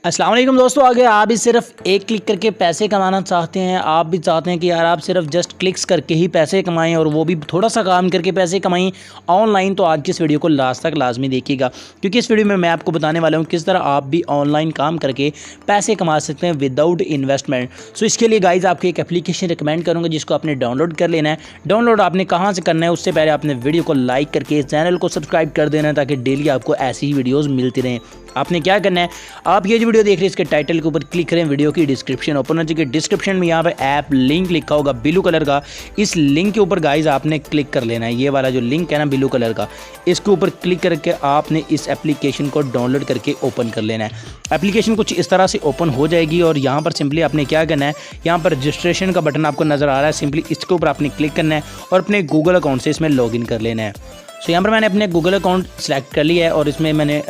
अस्सलाम वालेकुम दोस्तों, अगर आप भी सिर्फ एक क्लिक करके पैसे कमाना चाहते हैं, आप भी चाहते हैं कि यार आप सिर्फ जस्ट क्लिक्स करके ही पैसे कमाएं और वो भी थोड़ा सा काम करके पैसे कमाएं ऑनलाइन, तो आज की इस वीडियो को लास्ट तक लाजमी देखिएगा, क्योंकि इस वीडियो में मैं आपको बताने वाला हूं किस तरह आप भी ऑनलाइन काम करके पैसे कमा सकते हैं विदाउट इन्वेस्टमेंट। सो इसके लिए गाइज आपको एक एप्लीकेशन रिकमेंड करूँगा जिसको आपने डाउनलोड कर लेना है। डाउनलोड आपने कहाँ से करना है, उससे पहले आपने वीडियो को लाइक करके चैनल को सब्सक्राइब कर देना है ताकि डेली आपको ऐसी ही वीडियोज़ मिलती रहें। आपने क्या करना है, आप ये जो वीडियो देख रहे हैं इसके टाइटल के ऊपर क्लिक करें, वीडियो की डिस्क्रिप्शन ओपन हो चुकी, डिस्क्रिप्शन में यहाँ पे ऐप लिंक लिखा होगा ब्लू कलर का, इस लिंक के ऊपर गाइज आपने क्लिक कर लेना है। ये वाला जो लिंक है ना ब्लू कलर का, इसके ऊपर क्लिक करके आपने इस एप्लीकेशन को डाउनलोड करके ओपन कर लेना है। एप्लीकेशन कुछ इस तरह से ओपन हो जाएगी और यहाँ पर सिंपली आपने क्या करना है, यहाँ पर रजिस्ट्रेशन का बटन आपको नज़र आ रहा है, सिंपली इसके ऊपर आपने क्लिक करना है और अपने गूगल अकाउंट से इसमें लॉगिन कर लेना है। सो यहाँ पर मैंने अपने गूगल अकाउंट सेलेक्ट कर लिया है और इसमें मैंने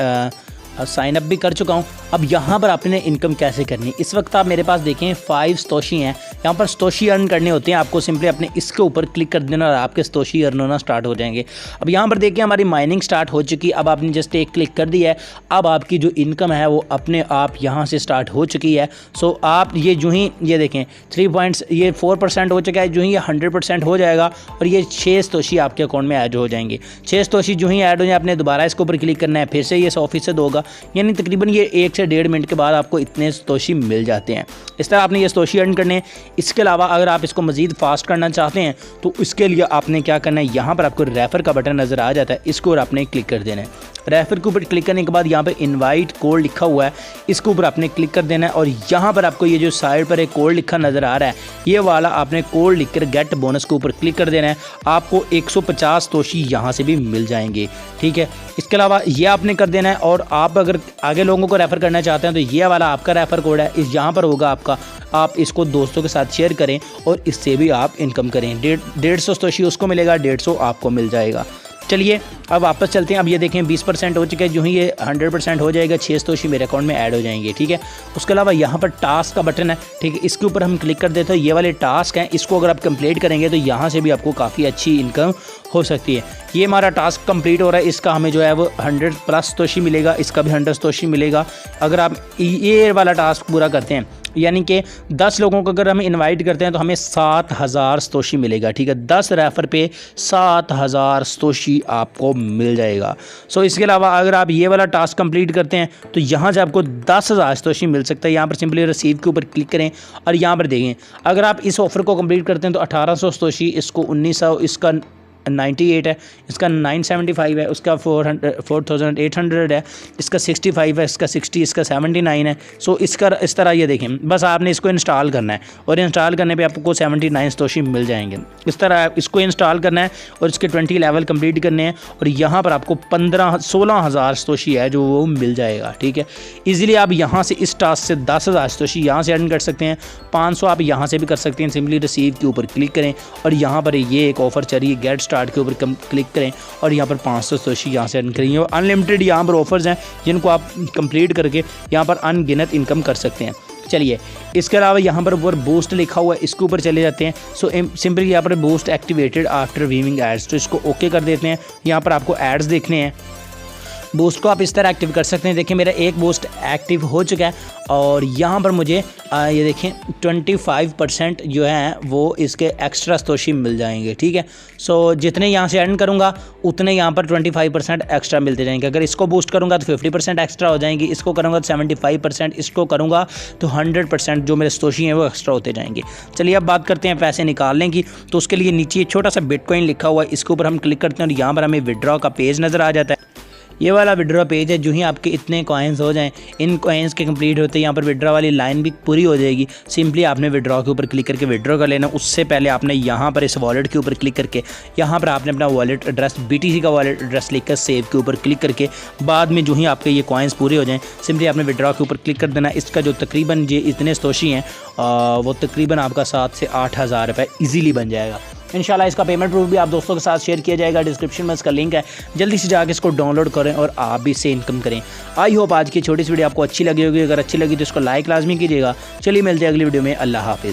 साइन अप भी कर चुका हूँ। अब यहाँ पर आपने इनकम कैसे करनी है, इस वक्त आप मेरे पास देखें 5 सतोशी हैं। यहाँ पर सतोशी अर्न करने होते हैं, आपको सिंपली अपने इसके ऊपर क्लिक कर देना और आपके सतोशी अर्न होना स्टार्ट हो जाएंगे। अब यहाँ पर देखिए हमारी माइनिंग स्टार्ट हो चुकी है। अब आपने जस्ट एक क्लिक कर दिया है, अब आपकी जो इनकम है वो अपने आप यहाँ से स्टार्ट हो चुकी है। सो आप ये जो ही ये देखें 4% हो चुका है, जो ही ये 100% हो जाएगा और ये 6 सतोशी आपके अकाउंट में ऐड हो जाएंगे। 6 सतोशी जो ही ऐड हो जाए आपने दोबारा इसके ऊपर क्लिक करना है, फिर से ये 100% होगा, यानी तकरीबन ये 1 से 1.5 मिनट के बाद आपको इतने सतोशी मिल जाते हैं। इस तरह आपने ये सतोशी अर्न करने हैं। इसके अलावा अगर आप इसको मज़ीद फास्ट करना चाहते हैं तो इसके लिए आपने क्या करना है, यहाँ पर आपको रेफ़र का बटन नज़र आ जाता है, इसको और आपने क्लिक कर देना है। रेफ़र के ऊपर क्लिक करने के बाद यहाँ पर इनवाइट कोड लिखा हुआ है, इसके ऊपर आपने क्लिक कर देना है और यहाँ पर आपको ये जो साइड पर एक कोड लिखा नज़र आ रहा है, ये वाला आपने कोड लिखकर गेट बोनस के ऊपर क्लिक कर देना है। आपको 150 सतोशी यहाँ से भी मिल जाएंगे, ठीक है। इसके अलावा ये आपने कर देना है और आप अगर आगे लोगों को रेफ़र करना चाहते हैं तो ये वाला आपका रेफ़र कोड है, इस यहाँ पर होगा आपका, आप इसको दोस्तों के साथ शेयर करें और इससे भी आप इनकम करें। 150 सतोशी उसको मिलेगा, 150 आपको मिल जाएगा। चलिए अब वापस चलते हैं। अब ये देखें 20% हो चुका है, जो ही ये 100% हो जाएगा 6 सतोशी मेरे अकाउंट में ऐड हो जाएंगे, ठीक है। उसके अलावा यहाँ पर टास्क का बटन है, ठीक है, इसके ऊपर हम क्लिक कर देते हैं। ये वाले टास्क हैं, इसको अगर आप कंप्लीट करेंगे तो यहाँ से भी आपको काफ़ी अच्छी इनकम हो सकती है। ये हमारा टास्क कंप्लीट हो रहा है, इसका हमें जो है वो 100+ सतोशी मिलेगा, इसका भी 100 सतोशी मिलेगा। अगर आप ये वाला टास्क पूरा करते हैं, यानी कि 10 लोगों को अगर हम इनवाइट करते हैं तो हमें 7000 सतोशी मिलेगा, ठीक है। 10 रेफ़र पे 7000 सतोशी आपको मिल जाएगा। सो इसके अलावा अगर आप ये वाला टास्क कंप्लीट करते हैं तो यहाँ से आपको 10,000 सतोशी मिल सकता है। यहाँ पर सिंपली रिसीव के ऊपर क्लिक करें और यहाँ पर देखें, अगर आप इस ऑफ़र को कंप्लीट करते हैं तो 1800 सतोशी, इसको 1900, इसका 98 है, इसका 975 है, उसका 4800 है, इसका 65 है, इसका 60, इसका 79 है। सो इसका इस तरह ये देखें, बस आपने इसको इंस्टॉल करना है और इंस्टॉल करने पे आपको 79 सतोशी मिल जाएंगे। इस तरह इसको इंस्टॉल करना है और इसके 20 लेवल कंप्लीट करने हैं और यहाँ पर आपको 16,000 सतोशी है जो वो मिल जाएगा, ठीक है। ईज़िली आप यहाँ से इस टास्क से 10,000 सतोशी यहाँ से अर्न कर सकते हैं, 500 आप यहाँ से भी कर सकते हैं। सिंपली रिसीव के ऊपर क्लिक करें और यहाँ पर ये एक ऑफ़र चल रही है, गेट स्टार्ट के ऊपर क्लिक करें और यहाँ पर 500 सतोशी यहाँ से अर्न करेंगे। और अनलिमिटेड यहाँ पर ऑफर्स हैं जिनको आप कंप्लीट करके यहाँ पर अनगिनत इनकम कर सकते हैं। चलिए इसके अलावा यहाँ पर ऊपर बूस्ट लिखा हुआ है, इसके ऊपर चले जाते हैं। सो सिंपली यहाँ पर boost activated after viewing ads, तो इसको ओके कर देते हैं। यहाँ पर आपको एड्स देखने हैं, बूस्ट को आप इस तरह एक्टिव कर सकते हैं। देखिए मेरा एक बूस्ट एक्टिव हो चुका है और यहाँ पर मुझे ये देखें 25% जो है वो इसके एक्स्ट्रा सतोशी मिल जाएंगे, ठीक है। सो जितने यहाँ से अर्न करूँगा उतने यहाँ पर 25% एक्स्ट्रा मिलते जाएंगे। अगर इसको बूस्ट करूँगा तो 50% एक्स्ट्रा हो जाएंगी, इसको करूँगा तो 75%, इसको करूँगा तो 100% जो मेरे सतोशी हैं वो एक्स्ट्रा होते जाएंगे। चलिए अब बात करते हैं पैसे निकालने की। तो उसके लिए नीचे छोटा सा बिटकॉइन लिखा हुआ है, इसके ऊपर हम क्लिक करते हैं और यहाँ पर हमें विड्रॉ का पेज नज़र आ जाता है। ये वाला विड्रॉ पेज है, जो ही आपके इतने कॉइन्स हो जाएं, इन कॉइन्स के कंप्लीट होते हैं यहाँ पर विड्रॉ वाली लाइन भी पूरी हो जाएगी। सिंपली आपने विड्रॉ के ऊपर क्लिक करके विड्रॉ कर लेना। उससे पहले आपने यहाँ पर इस वॉलेट के ऊपर क्लिक करके यहाँ पर आपने अपना वॉलेट एड्रेस BTC का वॉलेट एड्रेस लिखकर सेव के ऊपर क्लिक करके बाद में जो ही आपके ये कॉइन्स पूरे हो जाएँ सिंपली आपने विड्रॉ के ऊपर क्लिक कर देना। इसका जो तकरीबन ये इतने सतोशी हैं वो तकरीबन आपका 7 से 8,000 रुपये ईजीली बन जाएगा। इंशाल्लाह इसका पेमेंट प्रूफ भी आप दोस्तों के साथ शेयर किया जाएगा, डिस्क्रिप्शन में इसका लिंक है, जल्दी से जाकर इसको डाउनलोड करें और आप भी इससे इनकम करें। आई होप आज की छोटी सी वीडियो आपको अच्छी लगी होगी, अगर अच्छी लगी तो इसको लाइक लाजमी कीजिएगा। चलिए मिलते हैं अगली वीडियो में, अल्लाह हाफिज़।